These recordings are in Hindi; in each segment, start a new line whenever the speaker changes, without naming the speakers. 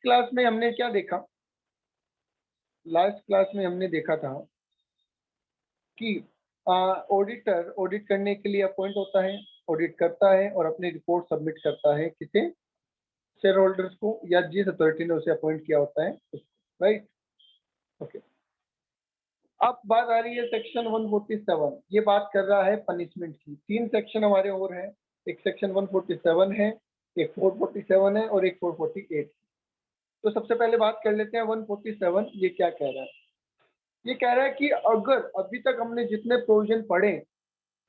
क्लास में हमने क्या देखा, लास्ट क्लास में हमने देखा था कि ऑडिटर ऑडिट करने के लिए अपॉइंट होता है, ऑडिट करता है और अपनी रिपोर्ट सबमिट करता है किसे, शेयर होल्डर्स को या जिस अथॉरिटी ने उसे अपॉइंट किया होता है उसको, राइट। ओके, अब बात आ रही है सेक्शन 147, ये बात कर रहा है पनिशमेंट की। तीन सेक्शन हमारे और हैं, एक सेक्शन 147 है, एक 447 है और एक 448। तो सबसे पहले बात कर लेते हैं 147, ये क्या कह रहा है। ये कह रहा है कि अगर अभी तक हमने जितने प्रोविजन पढ़े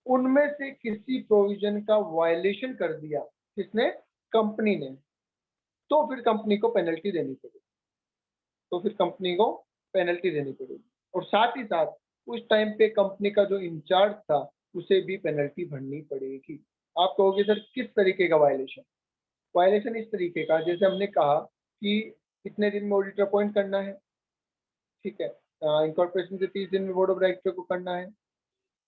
उनमें से किसी प्रोविजन का वायलेशन कर दिया किसने, कंपनी ने, तो फिर कंपनी को पेनल्टी देनी पड़ेगी, तो फिर कंपनी को पेनल्टी देनी पड़ेगी। और साथ ही साथ उस टाइम पे कंपनी का जो इंचार्ज था उसे भी पेनल्टी भरनी पड़ेगी। आप कहोगे सर किस तरीके का वायलेशन, वायलेशन इस तरीके का, जैसे हमने कहा कि कितने दिन में ऑडिटर अपॉइंट करना है, ठीक है, इनकॉर्पोरेशन के 30 दिन में बोर्ड ऑफ डायरेक्टर को करना है।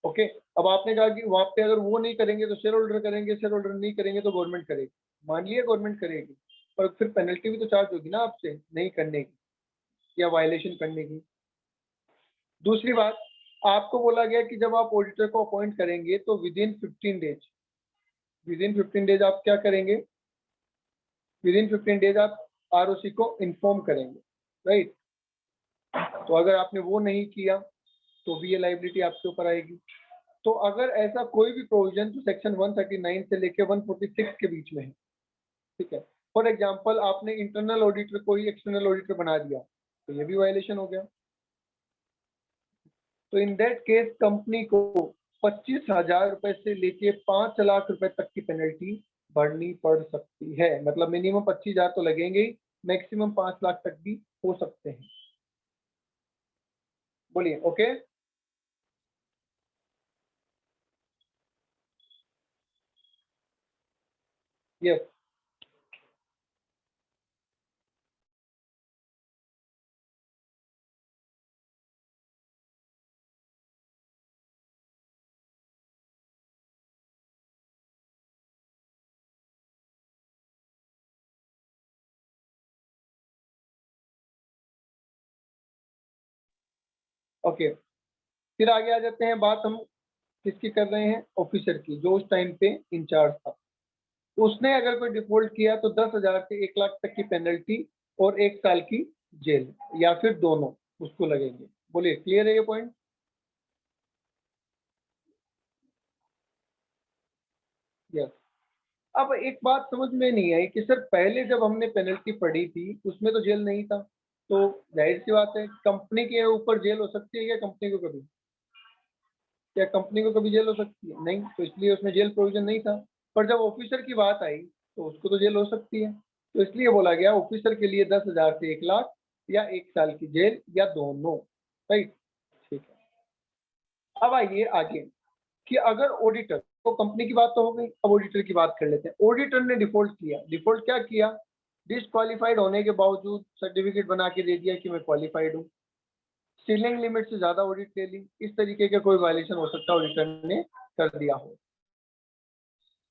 ओके, अब आपने कहा कि वहां पे अगर वो नहीं करेंगे तो शेयर होल्डर करेंगे, शेयर होल्डर नहीं करेंगे तो गवर्नमेंट करेगी। मान लिया गवर्नमेंट करेगी, पर फिर पेनल्टी भी तो चार्ज होगी ना आपसे नहीं करने की या वायलेशन करने की। दूसरी बात, आपको बोला गया कि जब आप ऑडिटर को अपॉइंट करेंगे तो with in 15 days, with in 15 days आप क्या करेंगे, विद इन 15 डेज आप आरओसी को इन्फॉर्म करेंगे, राइट। तो अगर आपने वो नहीं किया तो भी ये लाइबिलिटी आपके ऊपर आएगी। तो अगर ऐसा कोई भी प्रोविजन जो सेक्शन 139 से लेके 146 के बीच में है, ठीक है, फॉर एग्जांपल आपने इंटरनल ऑडिटर को ही एक्सटर्नल ऑडिटर बना दिया तो ये भी वायलेशन हो गया। तो इन दैट केस कंपनी को 25,000 रुपए से लेके 5 लाख रुपए तक की पेनल्टी भरनी पड़ सकती है। मतलब मिनिमम 25,000 तो लगेंगे ही, मैक्सिमम 5 लाख तक भी हो सकते हैं। बोलिए ओके। यस, ओके, फिर आगे आ जाते हैं। बात हम किसकी कर रहे हैं, ऑफिसर की, जो उस टाइम पे इंचार्ज था। उसने अगर कोई डिफॉल्ट किया तो 10,000 से 1 लाख तक की पेनल्टी और 1 साल की जेल या फिर दोनों उसको लगेंगे। बोलिए क्लियर है ये पॉइंट। यस, अब एक बात समझ में नहीं आई कि सर पहले जब हमने पेनल्टी पढ़ी थी उसमें तो जेल नहीं था, तो जाहिर सी बात है कंपनी के ऊपर जेल हो सकती है क्या, कंपनी को कभी, क्या कंपनी को कभी जेल हो सकती है, नहीं, तो इसलिए उसमें जेल प्रोविजन नहीं था। पर जब ऑफिसर की बात आई तो उसको तो जेल हो सकती है, तो इसलिए बोला गया ऑफिसर के लिए 10,000 से 1 लाख या 1 साल की जेल या दोनों, राइट। ठीक है, अब आइए आगे कि अगर ऑडिटर, तो कंपनी की बात तो हो गई, अब ऑडिटर की बात कर लेते हैं। ऑडिटर ने डिफॉल्ट किया, डिफॉल्ट क्या किया, डिसक्वालीफाइड होने के बावजूद सर्टिफिकेट बना के दे दिया कि मैं क्वालिफाइड हूँ, सीलिंग लिमिट से ज्यादा ऑडिट ले ली, इस तरीके का कोई वायलेशन हो सकता है ऑडिटर ने कर दिया हो,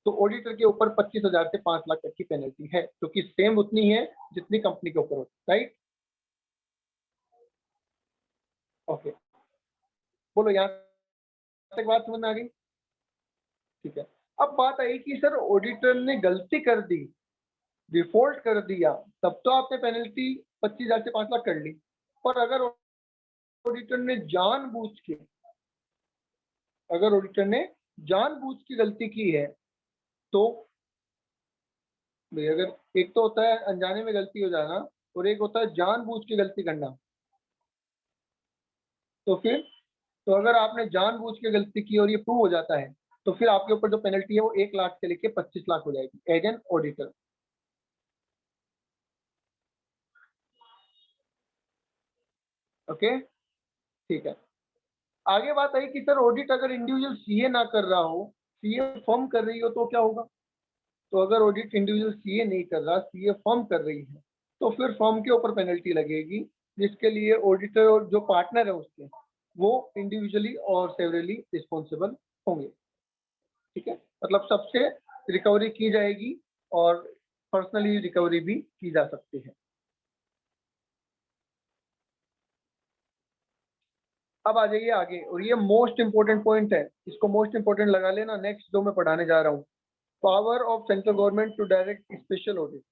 तो ऑडिटर के ऊपर 25,000 से 5 लाख तक की पेनल्टी है, जो कि सेम उतनी है जितनी कंपनी के ऊपर होती है, राइट। ओके, बोलो यहाँ तक बात समझ में आ गई। ठीक है, अब बात आई कि सर ऑडिटर ने गलती कर दी, डिफॉल्ट कर दिया, तब तो आपने पेनल्टी 25,000 से 5 लाख कर ली। पर अगर ऑडिटर ने जानबूझ के, अगर ऑडिटर ने जानबूझ की गलती की है तो भाई, अगर एक तो होता है अनजाने में गलती हो जाना और एक होता है जानबूझ के गलती करना, तो फिर, तो अगर आपने जानबूझ के गलती की और ये प्रूव हो जाता है तो फिर आपके ऊपर जो पेनल्टी है वो 1 लाख से लेके 25 लाख हो जाएगी एज एन ऑडिटर। ओके, ठीक है। आगे बात आई कि सर ऑडिट अगर इंडिविजुअल सीए ना कर रहा हो, सीए फर्म कर रही हो तो क्या होगा। तो अगर ऑडिट इंडिविजुअल सीए नहीं कर रहा, सीए फर्म कर रही है, तो फिर फर्म के ऊपर पेनल्टी लगेगी, जिसके लिए ऑडिटर और जो पार्टनर है उसके, वो इंडिविजुअली और सेवरली रिस्पॉन्सिबल होंगे। ठीक है, मतलब सबसे रिकवरी की जाएगी और पर्सनली रिकवरी भी की जा सकती है। अब आ जाइए आगे, और ये मोस्ट इंपोर्टेंट पॉइंट है, इसको मोस्ट इंपोर्टेंट लगा लेना, नेक्स्ट जो मैं पढ़ाने जा रहा हूँ। Power of central government to direct special audit.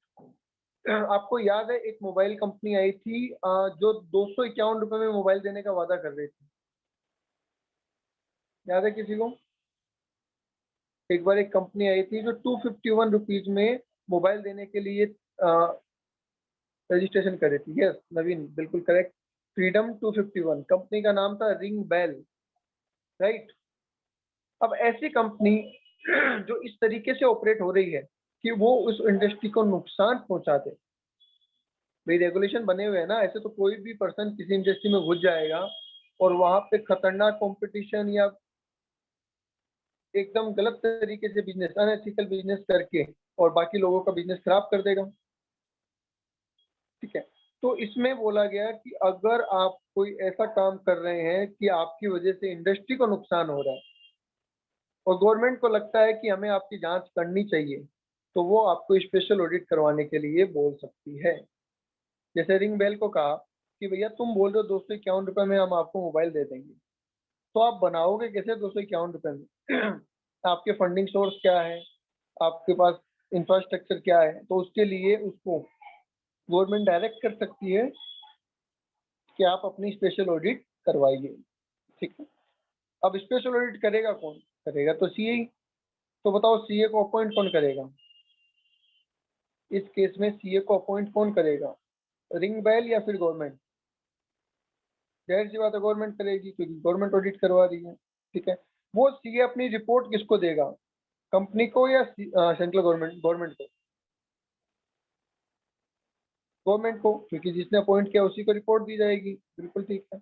आपको याद है एक मोबाइल कंपनी आई थी जो 251 रुपए में मोबाइल देने का वादा कर रही थी, याद है किसी को? एक बार एक कंपनी आई थी जो 251 रुपीज में मोबाइल देने के लिए रजिस्ट्रेशन कर रही थी। यस नवीन, बिल्कुल करेक्ट, फ्रीडम 251, कंपनी का नाम था रिंग बेल, राइट। अब ऐसी कंपनी जो इस तरीके से ऑपरेट हो रही है कि वो उस इंडस्ट्री को नुकसान पहुंचा दे, भाई रेगुलेशन बने हुए हैं ना, ऐसे तो कोई भी पर्सन किसी इंडस्ट्री में घुस जाएगा और वहां पे खतरनाक कंपटीशन या एकदम गलत तरीके से बिजनेस, अनएथिकल बिजनेस करके और बाकी लोगों का बिजनेस खराब कर देगा, ठीक है। तो इसमें बोला गया कि अगर आप कोई ऐसा काम कर रहे हैं कि आपकी वजह से इंडस्ट्री को नुकसान हो रहा है और गवर्नमेंट को लगता है कि हमें आपकी जांच करनी चाहिए, तो वो आपको स्पेशल ऑडिट करवाने के लिए बोल सकती है। जैसे रिंग बेल को कहा कि भैया तुम बोल रहे हो 251 रुपए में हम आपको मोबाइल दे देंगे, तो आप बनाओगे कैसे 251 रुपए में? आपके फंडिंग सोर्स क्या है, आपके पास इंफ्रास्ट्रक्चर क्या है? तो उसके लिए उसको गवर्नमेंट डायरेक्ट कर सकती है कि आप अपनी स्पेशल ऑडिट करवाइए, ठीक है। अब स्पेशल ऑडिट करेगा कौन? करेगा तो सीए। तो बताओ सीए को अपॉइंट कौन करेगा? इस केस में सीए को अपॉइंट कौन करेगा, रिंग बेल या फिर गवर्नमेंट? जाहिर सी बात है गवर्नमेंट करेगी, क्योंकि गवर्नमेंट ऑडिट करवा रही है, ठीक है। वो सीए अपनी रिपोर्ट किसको देगा, कंपनी को या सेंट्रल गवर्नमेंट? गवर्नमेंट को, गवर्नमेंट को, क्योंकि जिसने अपॉइंट किया उसी को रिपोर्ट दी जाएगी, बिल्कुल ठीक है।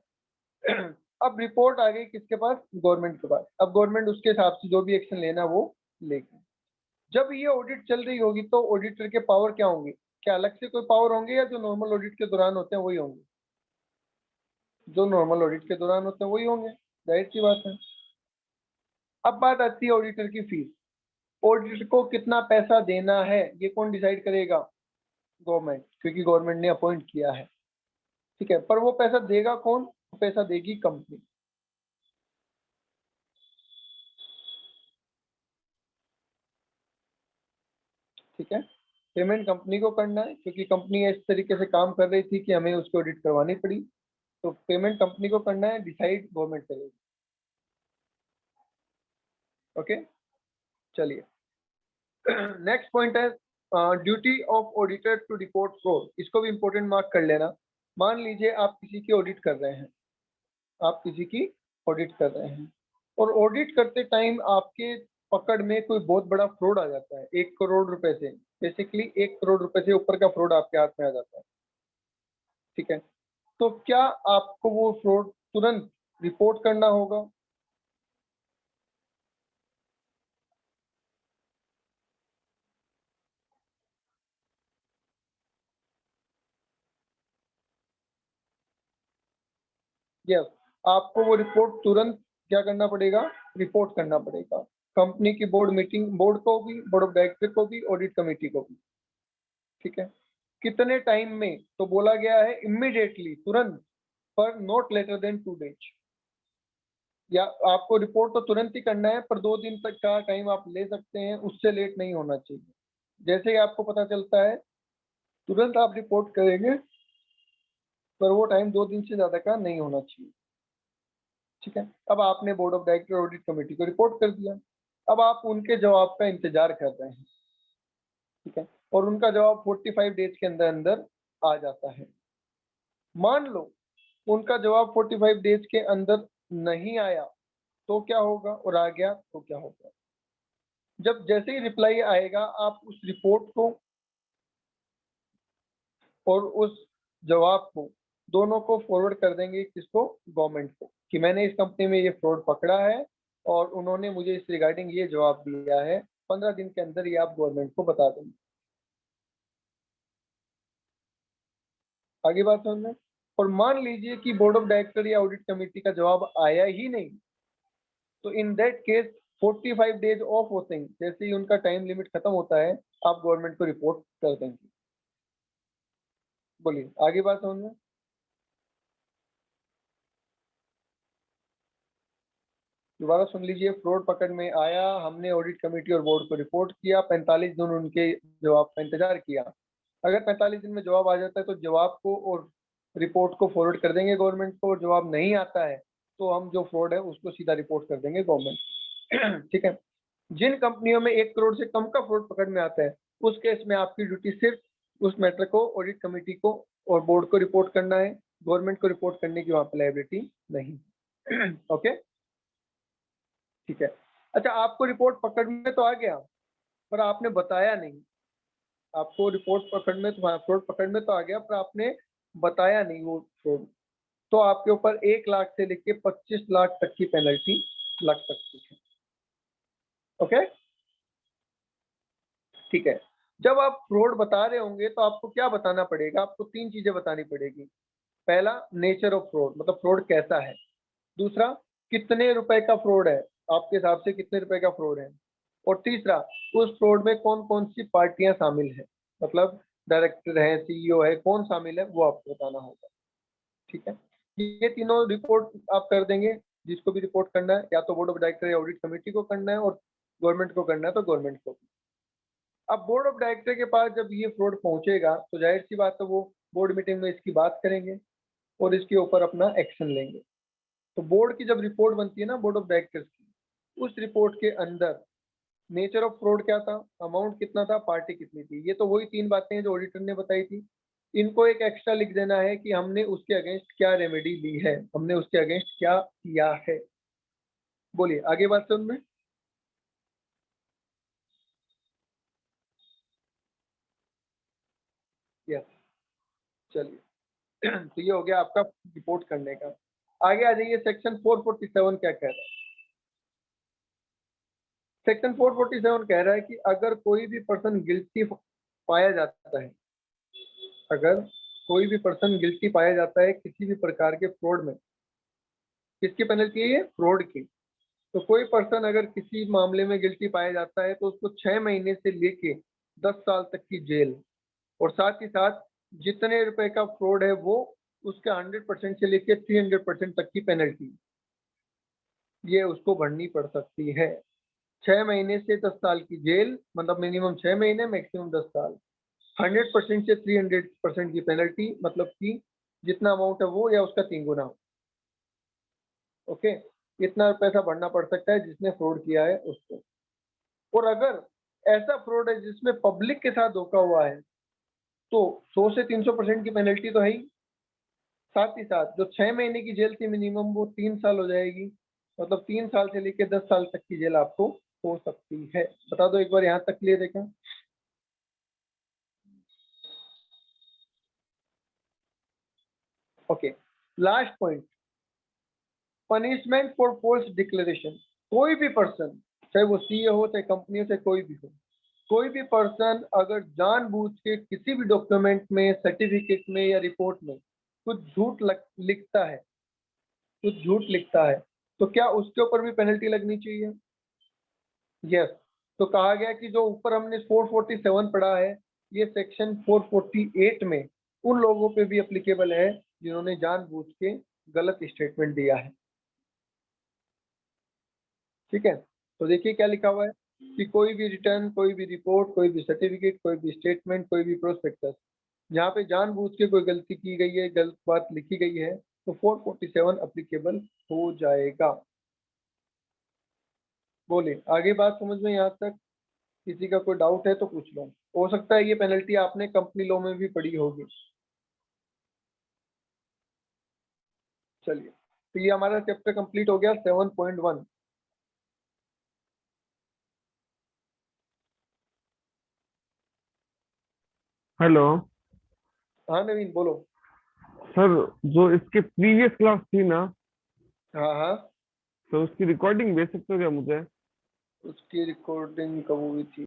अब रिपोर्ट आ गई किसके पास? गवर्नमेंट के पास। अब गवर्नमेंट उसके हिसाब से जो भी एक्शन लेना वो लेगी। जब ये ऑडिट चल रही होगी तो ऑडिटर के पावर क्या होंगे? क्या अलग से कोई पावर होंगे या जो नॉर्मल ऑडिट के दौरान होते हैं वही होंगे? जो नॉर्मल ऑडिट के दौरान होते हैं वही होंगे, जाहिर सी बात है। अब बात आती है ऑडिटर की फीस। ऑडिटर को कितना पैसा देना है ये कौन डिसाइड करेगा? गवर्नमेंट, क्योंकि गवर्नमेंट ने अपॉइंट किया है, ठीक है। पर वो पैसा देगा कौन? पैसा देगी कंपनी, ठीक है। पेमेंट कंपनी को करना है, क्योंकि कंपनी इस तरीके से काम कर रही थी कि हमें उसको ऑडिट करवानी पड़ी, तो पेमेंट कंपनी को करना है, डिसाइड गवर्नमेंट करेगी, ओके। चलिए नेक्स्ट पॉइंट है duty of auditor to report fraud. इसको भी इंपॉर्टेंट मार्क कर लेना। मान लीजिए आप किसी की ऑडिट कर रहे हैं, आप किसी की ऑडिट कर रहे हैं और ऑडिट करते टाइम आपके पकड़ में कोई बहुत बड़ा फ्रॉड आ जाता है, 1 करोड़ रुपए से, बेसिकली 1 करोड़ रुपए से ऊपर का फ्रॉड आपके हाथ में आ जाता है, ठीक है। तो क्या आपको वो फ्रॉड तुरंत रिपोर्ट करना होगा? यस, आपको वो रिपोर्ट तुरंत क्या करना पड़ेगा? रिपोर्ट करना पड़ेगा, कंपनी की बोर्ड मीटिंग, बोर्ड को भी, बोर्ड ऑफ डायरेक्टर को भी, ऑडिट कमेटी को भी, ठीक है। कितने टाइम में? तो बोला गया है इमीडिएटली, तुरंत, पर नॉट लेटर देन 2 डेज। या आपको रिपोर्ट तो तुरंत ही करना है, पर 2 दिन तक का टाइम आप ले सकते हैं, उससे लेट नहीं होना चाहिए। जैसे ही आपको पता चलता है तुरंत आप रिपोर्ट करेंगे, पर वो टाइम 2 दिन से ज्यादा का नहीं होना चाहिए, ठीक है। अब आपने board of director audit committee को रिपोर्ट कर दिया, अब आप उनके जवाब का इंतजार कर रहे हैं, ठीक है। और उनका जवाब 45 डेज के अंदर अंदर आ जाता है। मान लो उनका जवाब 45 डेज के अंदर नहीं आया, तो क्या होगा? और आ गया तो क्या होगा? जब जैसे ही रिप्लाई आएगा आप उस रिपोर्ट को और उस जवाब को दोनों को फॉरवर्ड कर देंगे, किसको? गवर्नमेंट को, कि मैंने इस कंपनी में ये फ्रॉड पकड़ा है और उन्होंने मुझे इस रिगार्डिंग ये जवाब दिया है, 15 दिन के अंदर ये आप गवर्नमेंट को बता देंगे। आगे बात समझ में? और मान लीजिए कि बोर्ड ऑफ डायरेक्टर या ऑडिट कमेटी का जवाब आया ही नहीं, तो in that case 45 days of होते हैं, जैसे ही उनका टाइम लिमिट खत्म होता है आप गवर्नमेंट को रिपोर्ट कर देंगे। बोलिए आगे बात समझ में? दोबारा सुन लीजिए, फ्रॉड पकड़ में आया, हमने ऑडिट कमेटी और बोर्ड को रिपोर्ट किया, 45 दिन उनके जवाब का इंतजार किया। अगर 45 दिन में जवाब आ जाता है तो जवाब को और रिपोर्ट को फॉरवर्ड कर देंगे गवर्नमेंट को, और जवाब नहीं आता है तो हम जो फ्रॉड है उसको सीधा रिपोर्ट कर देंगे गवर्नमेंट। ठीक है। जिन कंपनियों में 1 करोड़ से कम का फ्रॉड पकड़ में आता है, उस केस में आपकी ड्यूटी सिर्फ उस मैटर को ऑडिट कमेटी को और बोर्ड को रिपोर्ट करना है, गवर्नमेंट को रिपोर्ट करने की वहां पर लायबिलिटी नहीं। ओके, ठीक है। अच्छा, आपको रिपोर्ट पकड़ में तो आ गया, पर आपने बताया नहीं। आपको रिपोर्ट पकड़ में तो फ्रॉड पकड़ में तो आ गया, पर आपने बताया नहीं वो फ्रॉड, तो आपके ऊपर 1 लाख से लेके 25 लाख तक की पेनल्टी लग सकती है। ओके, ठीक है। जब आप फ्रॉड बता रहे होंगे तो आपको क्या बताना पड़ेगा? आपको 3 चीजें बतानी पड़ेगी। पहला, नेचर ऑफ फ्रॉड, मतलब फ्रॉड कैसा है। दूसरा, कितने रुपए का फ्रॉड है, आपके हिसाब से कितने रुपए का फ्रॉड है। और तीसरा, उस फ्रॉड में कौन कौन सी पार्टियां शामिल है, मतलब डायरेक्टर है, सीईओ है, कौन शामिल है, वो आपको बताना होगा। ठीक है। ये तीनों रिपोर्ट आप कर देंगे, जिसको भी रिपोर्ट करना है, या तो बोर्ड ऑफ डायरेक्टर या ऑडिट कमेटी को करना है, और गवर्नमेंट को करना है तो गवर्नमेंट को। अब बोर्ड ऑफ डायरेक्टर के पास जब ये फ्रॉड पहुंचेगा तो जाहिर सी बात है वो बोर्ड मीटिंग में इसकी बात करेंगे और इसके ऊपर अपना एक्शन लेंगे। तो बोर्ड की जब रिपोर्ट बनती है ना, बोर्ड ऑफ डायरेक्टर्स की, उस रिपोर्ट के अंदर नेचर ऑफ फ्रॉड क्या था, अमाउंट कितना था, पार्टी कितनी थी, ये तो वही 3 बातें हैं जो ऑडिटर ने बताई थी। इनको एक एक्स्ट्रा लिख देना है कि हमने उसके अगेंस्ट क्या रेमेडी ली है, हमने उसके अगेंस्ट क्या किया है। बोलिए आगे बात सुन में। यस, चलिए। तो ये हो गया आपका रिपोर्ट करने का। आगे आ जाइए, सेक्शन 447 क्या कह रहा है। सेक्शन 447 कह रहा है कि अगर कोई भी पर्सन गिल्टी पाया जाता है, अगर कोई भी पर्सन गिल्टी पाया जाता है किसी भी प्रकार के फ्रॉड में, किसकी पेनल्टी है, फ्रॉड की। तो कोई पर्सन अगर किसी मामले में गिल्टी पाया जाता है तो उसको 6 महीने से लेके 10 साल तक की जेल, और साथ ही साथ जितने रुपए का फ्रॉड है वो उसका 100% से लेके 300% तक की पेनल्टी ये उसको भरनी पड़ सकती है। 6 महीने से 10 साल की जेल, मतलब मिनिमम 6 महीने, मैक्सिमम 10 साल। 100% से 300% की पेनल्टी, मतलब कि जितना अमाउंट है वो या उसका 3 गुना। ओके, इतना पैसा भरना पड़ सकता है जिसने फ्रॉड किया है उसको। और अगर ऐसा फ्रॉड है जिसमें पब्लिक के साथ धोखा हुआ है तो 100 से 300% की पेनल्टी तो है ही, साथ ही साथ जो 6 महीने की जेल थी मिनिमम, वो 3 साल हो जाएगी। मतलब 3 साल से लेकर 10 साल तक की जेल आपको हो सकती है। बता दो एक बार यहाँ तक क्लियर देखें। Okay, last point, punishment for false declaration. कोई भी पर्सन, चाहे वो सीए हो, चाहे कंपनी हो, चाहे कोई भी हो, कोई भी पर्सन अगर जानबूझ के किसी भी डॉक्यूमेंट में, सर्टिफिकेट में या रिपोर्ट में कुछ लिखता है, कुछ झूठ लिखता है, तो क्या उसके ऊपर भी पेनल्टी लगनी चाहिए? यस। तो कहा गया कि जो ऊपर हमने 447 पढ़ा है, ये सेक्शन 448 में उन लोगों पे भी एप्लीकेबल है जिन्होंने जानबूझ के गलत स्टेटमेंट दिया है। ठीक है। तो देखिए क्या लिखा हुआ है कि कोई भी रिटर्न, कोई भी रिपोर्ट, कोई भी सर्टिफिकेट, कोई भी स्टेटमेंट, कोई भी प्रोस्पेक्टस, जहाँ पे जानबूझ के कोई गलती की गई है, गलत बात लिखी गई है, तो 447 अप्लीकेबल हो जाएगा। बोलिए आगे बात समझ में यहाँ तक? किसी का कोई डाउट है तो पूछ लो। हो सकता है ये पेनल्टी आपने कंपनी लॉ में भी पढ़ी होगी। चलिए, तो ये हमारा चैप्टर कंप्लीट हो गया 7.1।
हेलो
हाँ नवीन बोलो।
सर, जो इसके प्रीवियस क्लास थी ना,
हाँ हाँ,
तो उसकी रिकॉर्डिंग भेज सकते हो क्या मुझे?
उसकी रिकॉर्डिंग कब हुई थी?